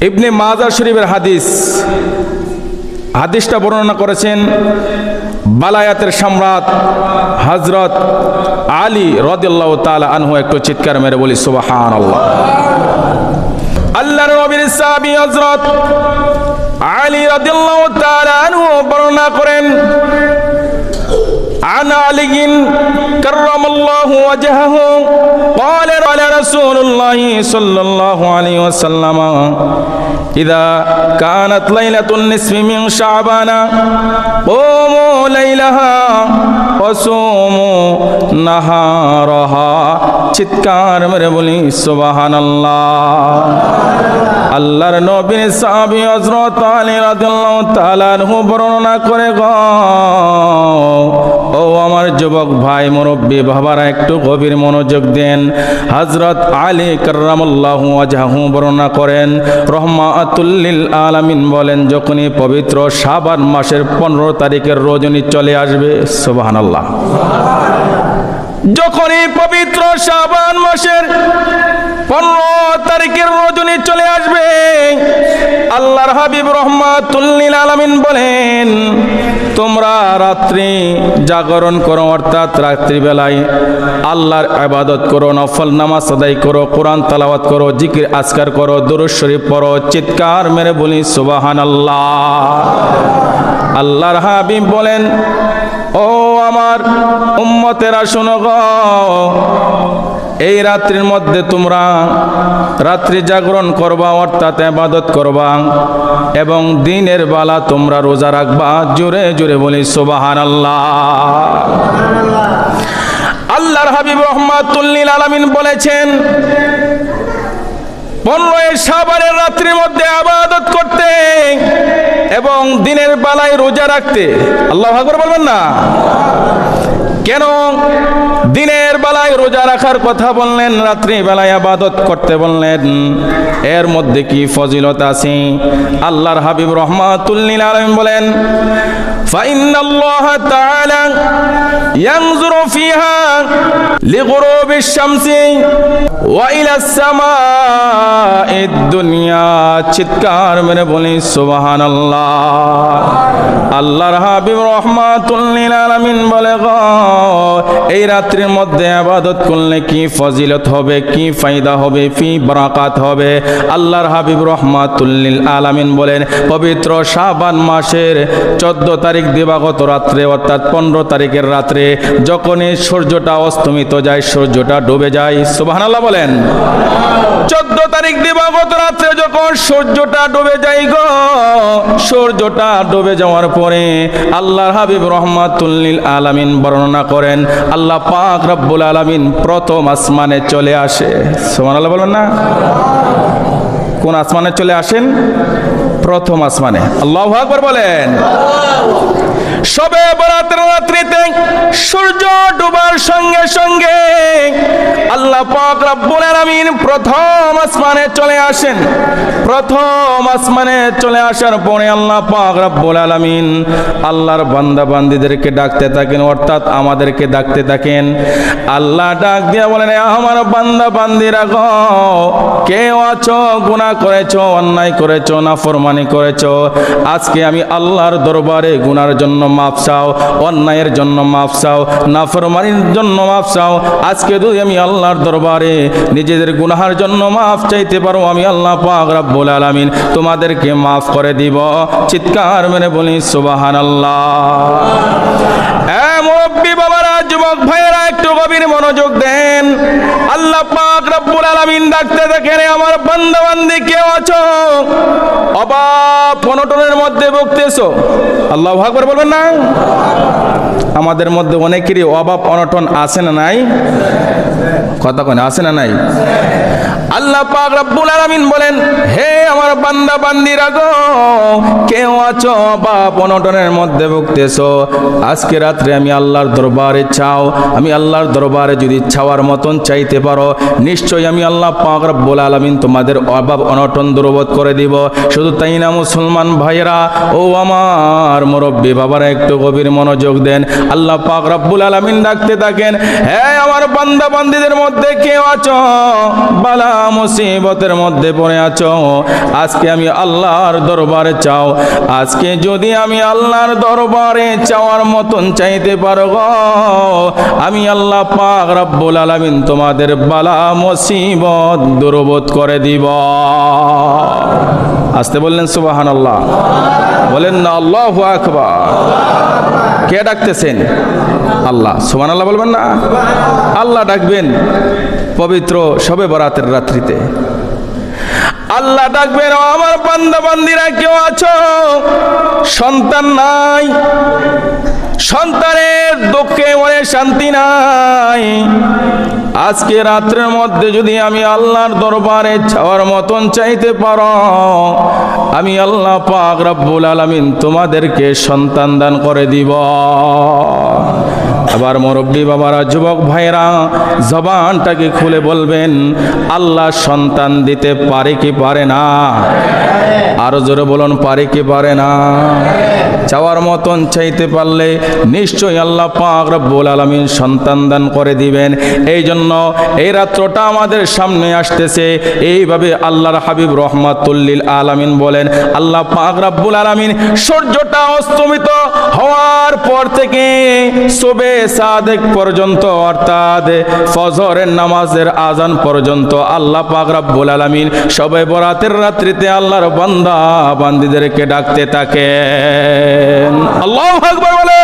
ইবনে মাজাহ শরীফের হাদিসটা বর্ণনা করেছেন বালায়াতের সম্রাট হযরত আলী রাদিয়াল্লাহু তাআলা আনহু। একটু চিৎকার মেরে বলি সুবহানাল্লাহ। আল্লাহর নবীর সাহাবী হযরত আলী রাদিয়াল্লাহু তাআলা আনহু বর্ণনা করেন, عن علي كرم الله وجهه قال رسول الله صلى الله عليه وسلم إذا كانت ليلة النصف من شعبان قوموا ليلها وصوموا نهارها। চিৎকার মেরে বলি সুবহানাল্লাহ। আল্লাহর নবীর সাহাবী হযরত আলী রাদিয়াল্লাহু তাআলা আনহু বর্ণনা করে গো, ও আমার যুবক ভাই মুরব্বী বাবারা, একটু গভীর মনোযোগ দেন। হযরত আলী কাররামাল্লাহু ওয়াজহাহু বর্ণনা করেন, রহমাতুল লিল আলামিন বলেন, যখনই পবিত্র শাবান মাসের 15 তারিখের রজনী চলে আসবে, সুবহানাল্লাহ, যখনই পবিত্র শাবান মাসের 15 তারিখের রজনী চলে আসবে, আল্লাহর হাবিব রহমাতুল লিল আলামিন বলেন, তোমরা রাত্রি জাগরণ করো, অর্থাৎ রাত্রিবেলায় আল্লাহর ইবাদত করো, নফল নামাজ আদায় করো, কোরআন তেলাওয়াত করো, জিকির আজকার করো, দুরূদ শরীফ পড়ো। চিৎকার মেরে বলি সুবহানাল্লাহ। আল্লাহর হাবিব বলেন, ও আমার উম্মতেরা শোনো গো, এই রাত্রির মধ্যে তোমরা রাত্রি জাগরণ করবা, অর্থাৎ ইবাদত করবা, এবং দিনের বেলা তোমরা রোজা রাখবা। জোরে জোরে বলি সুবহানাল্লাহ। আল্লাহর হাবিব রাহমাতুল লিল আলামিন বলেছেন, 15 শাবানের রাত্রির মধ্যে ইবাদত করতে এবং দিনের বেলায় রোজা রাখতে। আল্লাহু আকবার বলবেন না? কেন দিনের বেলায় রোজা রাখার কথা বললেন, রাত্রি বেলায় ইবাদত করতে বললেন? এর মধ্যে কি ফজিলত আছে? আল্লাহর হাবিব রাহমাতুল লিল আলামিন বলেন, ফাইন্নাল্লাহা তাআলা ইয়ানজুরু ফিহা লিগুরুবিশ শামসি ওয়া ইলাস সামাঈদ দুনিয়া। চিৎকার মেরে বলি সুবহানাল্লাহ। আল্লাহর হাবিব রাহমাতুল লিল আলামিন বলে গো, এই রাত্রির মধ্যে ইবাদত করলে কি ফজিলত হবে, কি ফায়দা হবে, কি বারাকাত হবে। আল্লাহর হাবিব রাহমাতুল লিল আলামিন বলেন, পবিত্র শাবান মাসের 14 তারিখ দিবাগত রাত্রে, অর্থাৎ 15 তারিখের রাত্রে যখনই সূর্যটা অস্তমিত যায়, সূর্যটা ডুবে যায়, সুবহানাল্লাহ বলেন। 14 তারিখ দিবাগত রাত্রে যখন সূর্যটা ডুবে যায় গো, সূর্যটা ডুবে যাওয়ার পরে আল্লাহর হাবিব রাহমাতুল লিল আলামিন বর্ণনা করেন, আল্লাহ পাক রব্বুল আলামিন প্রথম আসমানে চলে আসে। সুবহানাল্লাহ বলেন না? কোন আসমানে চলে আসেন? প্রথম আসমানে। আল্লাহু আকবার বলেন। শবে বরাতের রাত্রিতে সূর্য ডুবার সঙ্গে সঙ্গে আল্লাহ পাক রব্বুল আলামিন প্রথম আসমানে চলে আসেন। প্রথম আসমানে চলে আসার পরে আল্লাহ পাক রব্বুল আলামিন আল্লাহর বান্দা বান্দীদেরকে ডাকতে থাকেন, অর্থাৎ আমাদেরকে ডাকতে থাকেন। আল্লাহ ডাক দিয়ে বলেন, আমার বান্দা বান্দীরা গো, কেউ আছো গুনাহ করেছো, অন্যায় করেছো, নাফরমানি করেছো, আজকে আমি আল্লাহর দরবারে গুনার জন্য মাফ চাও, অন্যায়ের জন্য মাফ চাও, নাফরমানির জন্য মাফ চাও। আজকে যদি আমি আল্লাহর দরবারে নিজেদের গুনাহের জন্য মাফ চাইতে পারো, আমি আল্লাহ পাক রব্বুল আলামিন তোমাদেরকে মাফ করে দিব। চিৎকার মেরে বলি সুবহানাল্লাহ। মুরব্বী বাবারা, যুবক ভাইয়েরা, একটু গভীর মনোযোগ দেন। আল্লাহ পাক রব্বুল আলামিন ডাকতে দেখেন, আমার বান্দা বান্দি কেউ আছো অভাব অনটনের মধ্যে ভুগতেছো? আল্লাহু আকবার বলবেন না? আমাদের মধ্যে অনেকেরই অভাব অনটন আছে না নাই? কথা কন, আছে না নাই? আল্লাহ পাক রব্বুল আলামিন বলেন, হে আমার বান্দা বান্দিরা গো, কেউ আছো অভাব অনটনের মধ্যে ভুগতেছো, আজকে রাত্রে আমি আল্লাহর দরবারে চাও। আমি আল্লাহর দরবারে যদি চাওয়ার মতন চাইতে পারো, নিশ্চয়ই আমি আল্লাহ পাক রব্বুল আলামিন তোমাদের অভাব অনটন দূরবোধ করে দিব। শুধু তাই না মুসলমান ভাইয়েরা, ও আমার মুরব্বী বাবারা, একটু গভীর মনোযোগ দেন। আল্লাহ পাক রব্বুল আলামিন ডাকতে থাকেন, হে আমার বান্দা বান্দীদের মধ্যে কেউ আছো বালা মুসিবতের মধ্যে পড়ে আছো, আজকে আজকে আমি আল্লাহর দরবারে চাও। আজকে যদি আমি আল্লাহর দরবারে চাওয়ার মতন চাইতে পারো গো, আমি আল্লাহ পাক রব্বুল আলামিন তোমাদের বালা মুসিবত দূরবোধ করে দিব। আসতে বললেন সুবহানাল্লাহ, বলেন না আল্লাহু আকবার। কে ডাকতেছেন? আল্লাহ। সুবহানাল্লাহ বলবেন না? আল্লাহ ডাকবেন পবিত্র শবে বরাতের রাত্রিতে। আল্লাহ ডাকবেন, আমার বান্দা বান্দিরা কেউ আছো সন্তান নাই, সন্তানের দুঃখে মনে শান্তি নাই, আজকে রাত্রের মধ্যে যদি আমি আল্লাহর দরবারে চাওয়ার মতন চাইতে পারো, আমি আল্লাহ পাক রব্বুল আলামিন তোমাদেরকে সন্তান দান করে দিব। আবার মুরব্বী বাবারা, যুবক ভাইরা, জবানটাকে খুলে বলবেন আল্লাহ সন্তান দিতে পারে কি পারে না? আরো জোরে বলুন, পারে কি পারে না? চাওয়ার মতন চাইতে পারলে নিশ্চয়ই আল্লাহ পাক রব্বুল আলামিন সন্তান দান করে দিবেন। এই জন্য এই রাত্রটা আমাদের সামনে আসতেছে। এইভাবে আল্লাহর হাবিব রহমাতুল লিল আলামিন বলেন, আল্লাহ পাক রব্বুল আলামিন সূর্যটা অস্তমিত হওয়ার পর থেকে সুবে সাদেক পর্যন্ত, অর্থাৎ ফজরের নামাজের আজান পর্যন্ত আল্লাহ পাক রব্বুল আলামিন শবে বরাতের রাত্রিতে আল্লাহর বান্দা বান্দীদেরকে ডাকতে থাকেন। আল্লাহু আকবার বলে।